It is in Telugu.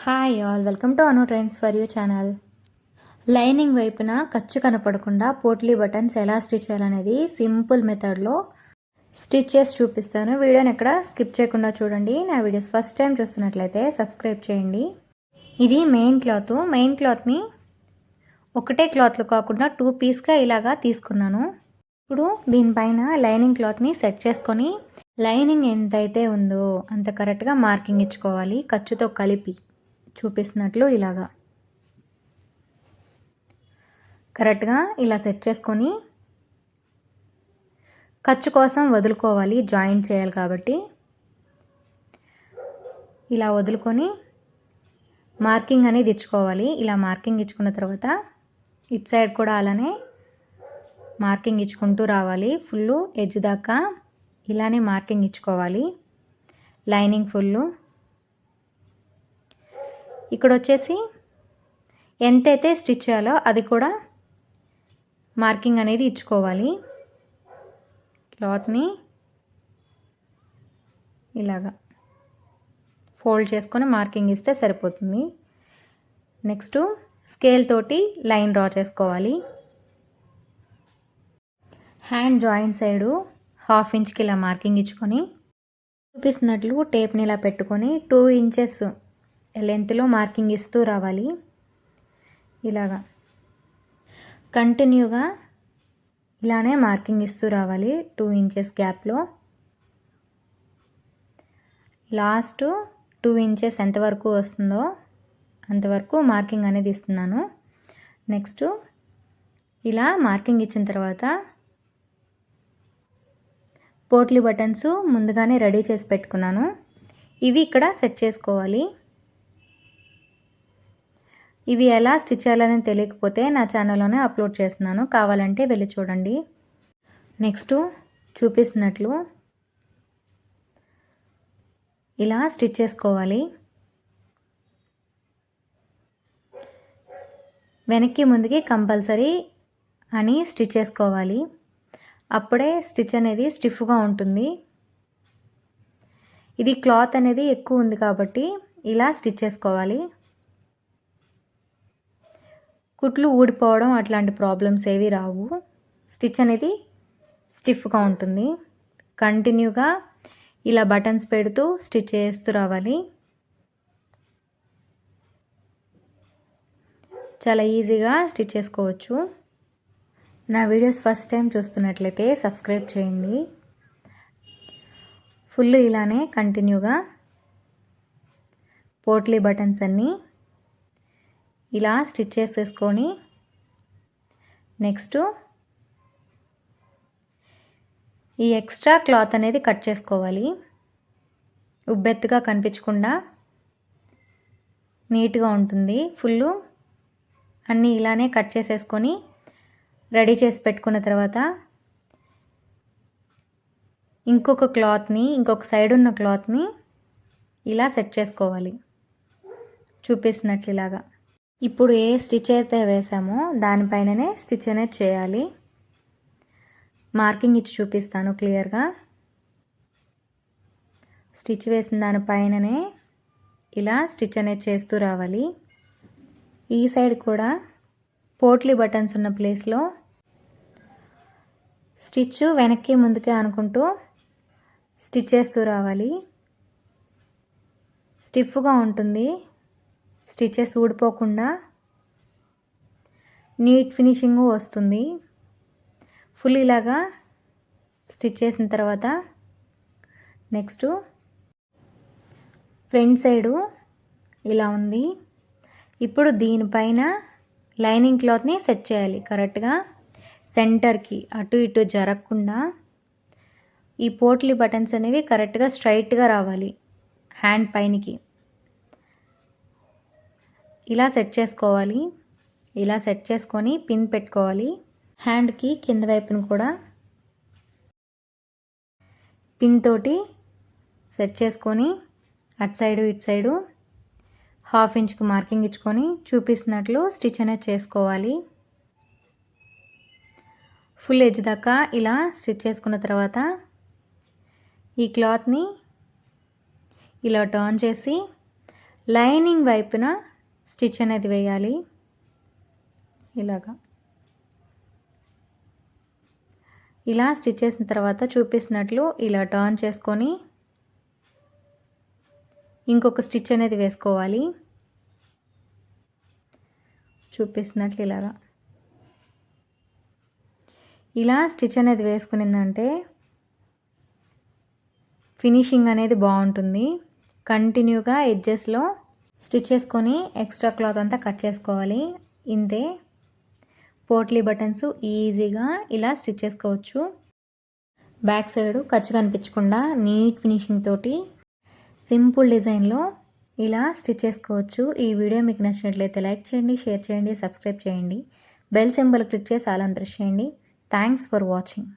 Hi all, welcome to Anu trends for you channel. Lining వైపున ఖర్చు కనపడకుండా పోట్లీ బటన్స్ ఎలా స్టిచ్ చేయాలనేది సింపుల్ మెథడ్లో స్టిచ్ చేసి చూపిస్తాను. వీడియోని ఎక్కడ స్కిప్ చేయకుండా చూడండి. నా వీడియోస్ ఫస్ట్ టైం చూస్తున్నట్లయితే సబ్స్క్రైబ్ చేయండి. ఇది మెయిన్ క్లాత్ని ఒకటే క్లాత్లో కాకుండా 2 పీస్గా ఇలాగా తీసుకున్నాను. ఇప్పుడు దీనిపైన లైనింగ్ క్లాత్ని సెట్ చేసుకొని లైనింగ్ ఎంతైతే ఉందో అంత కరెక్ట్గా మార్కింగ్ ఇచ్చుకోవాలి. ఖర్చుతో కలిపి చూపిస్తున్నట్లు ఇలాగా కరెక్ట్గా ఇలా సెట్ చేసుకొని ఖర్చు కోసం వదులుకోవాలి. జాయింట్ చేయాలి కాబట్టి ఇలా వదులుకొని మార్కింగ్ అనేది ఇచ్చుకోవాలి. ఇలా మార్కింగ్ ఇచ్చుకున్న తర్వాత ఇట్ సైడ్ కూడా అలానే మార్కింగ్ ఇచ్చుకుంటూ రావాలి. ఫుల్ ఎడ్జ్ దాకా ఇలానే మార్కింగ్ ఇచ్చుకోవాలి. లైనింగ్ ఫుల్ ఇక్కడ వచ్చేసి ఎంతైతే స్టిచ్ చేయాలో అది కూడా మార్కింగ్ అనేది ఇచ్చుకోవాలి. క్లాత్ని ఇలాగా ఫోల్డ్ చేసుకొని మార్కింగ్ ఇస్తే సరిపోతుంది. నెక్స్ట్ స్కేల్ తోటి లైన్ డ్రా చేసుకోవాలి. హ్యాండ్ జాయింట్ సైడు 1/2 ఇంచ్కి ఇలా మార్కింగ్ ఇచ్చుకొని చూపిస్తున్నట్లు టేప్ని ఇలా పెట్టుకొని 2 ఇంచెస్ లెంత్లో మార్కింగ్ ఇస్తూ రావాలి. ఇలాగా కంటిన్యూగా ఇలానే మార్కింగ్ ఇస్తూ రావాలి. 2 ఇంచెస్ గ్యాప్లో లాస్ట్ 2 ఇంచెస్ ఎంతవరకు వస్తుందో అంతవరకు మార్కింగ్ అనేది ఇస్తున్నాను. నెక్స్ట్ ఇలా మార్కింగ్ ఇచ్చిన తర్వాత పోట్లీ బటన్స్ ముందుగానే రెడీ చేసి పెట్టుకున్నాను. ఇవి ఇక్కడ సెట్ చేసుకోవాలి. ఇవి ఎలా స్టిచ్ చేయాలని తెలియకపోతే నా ఛానల్లోనే అప్లోడ్ చేస్తున్నాను, కావాలంటే వెళ్ళి చూడండి. నెక్స్ట్ చూపిస్తున్నట్లు ఇలా స్టిచ్ చేసుకోవాలి. వెనక్కి ముందుకి కంపల్సరీ అని స్టిచ్ చేసుకోవాలి. అప్పుడే స్టిచ్ అనేది స్టిఫ్గా ఉంటుంది. ఇది క్లాత్ అనేది ఎక్కువ ఉంది కాబట్టి ఇలా స్టిచ్ చేసుకోవాలి. కుట్లు ఊడిపోవడం అట్లాంటి ప్రాబ్లమ్స్ ఏవి రావు. స్టిచ్ అనేది స్టిఫ్గా ఉంటుంది. కంటిన్యూగా ఇలా బటన్స్ పెడుతూ స్టిచ్ చేస్తూ రావాలి. చాలా ఈజీగా స్టిచ్ చేసుకోవచ్చు. నా వీడియోస్ ఫస్ట్ టైం చూస్తున్నట్లయితే సబ్స్క్రైబ్ చేయండి. ఫుల్ ఇలానే కంటిన్యూగా పోట్లీ బటన్స్ అన్నీ ఇలా స్టిచ్ చేసేసుకొని నెక్స్ట్ ఈ ఎక్స్ట్రా క్లాత్ అనేది కట్ చేసుకోవాలి. ఉబ్బెత్తుగా కనిపించకుండా నీట్గా ఉంటుంది. ఫుల్ అన్నీ ఇలానే కట్ చేసేసుకొని రెడీ చేసి పెట్టుకున్న తర్వాత ఇంకొక సైడ్ ఉన్న క్లాత్ని ఇలా సెట్ చేసుకోవాలి. చూపిస్తున్నట్లు ఇలాగా ఇప్పుడు ఏ స్టిచ్ అయితే వేసామో దానిపైననే స్టిచ్ అనేది చేయాలి. మార్కింగ్ ఇచ్చి చూపిస్తాను క్లియర్గా. స్టిచ్ వేసిన దానిపైననే ఇలా స్టిచ్ అనేది చేస్తూ రావాలి. ఈ సైడ్ కూడా పోట్లీ బటన్స్ ఉన్న ప్లేస్లో స్టిచ్ వెనక్కి ముందుకే అనుకుంటూ స్టిచ్ చేస్తూ రావాలి. స్టిఫ్గా ఉంటుంది. స్టిచెస్ ఊడిపోకుండా నీట్ ఫినిషింగ్ వస్తుంది. ఫుల్ ఇలాగా స్టిచ్ చేసిన తర్వాత నెక్స్ట్ ఫ్రంట్ సైడు ఇలా ఉంది. ఇప్పుడు దీనిపైన లైనింగ్ క్లాత్ని సెట్ చేయాలి. కరెక్ట్గా సెంటర్కి అటు ఇటు జరగకుండా ఈ పోట్లీ బటన్స్ అనేవి కరెక్ట్గా స్ట్రైట్గా రావాలి. హ్యాండ్ పైనకి ఇలా సెట్ చేసుకోవాలి. ఇలా సెట్ చేసుకొని పిన్ పెట్టుకోవాలి. హ్యాండ్కి కింద వైపును కూడా పిన్ తోటి సెట్ చేసుకొని అటు సైడు ఇటు సైడు 1/2 ఇంచ్కి మార్కింగ్ ఇచ్చుకొని చూపిస్తున్నట్లు స్టిచ్ అనేది చేసుకోవాలి. ఫుల్ ఎడ్జ్ దాకా ఇలా స్టిచ్ చేసుకున్న తర్వాత ఈ క్లాత్ని ఇలా టర్న్ చేసి లైనింగ్ వైపున స్టిచ్ అనేది వేయాలి. ఇలాగా ఇలా స్టిచ్ చేసిన తర్వాత చూపిస్తున్నట్లు ఇలా టర్న్ చేసుకొని ఇంకొక స్టిచ్ అనేది వేసుకోవాలి. చూపిస్తున్నట్లు ఇలాగా ఇలా స్టిచ్ అనేది వేసుకునిందంటే ఫినిషింగ్ అనేది బాగుంటుంది. కంటిన్యూగా ఎడ్జెస్లో స్టిచ్ చేసుకొని ఎక్స్ట్రా క్లాత్ అంతా కట్ చేసుకోవాలి. ఇంతే, పోట్లీ బటన్స్ ఈజీగా ఇలా స్టిచ్ చేసుకోవచ్చు. బ్యాక్ సైడ్ ఖర్చు కనిపించకుండా నీట్ ఫినిషింగ్ తోటి సింపుల్ డిజైన్లో ఇలా స్టిచ్ చేసుకోవచ్చు. ఈ వీడియో మీకు నచ్చినట్లయితే లైక్ చేయండి, షేర్ చేయండి, సబ్స్క్రైబ్ చేయండి. బెల్ సింబల్ క్లిక్ చేసి ఆల్ ఆన్ ప్రెస్ చేయండి. Thanks for watching.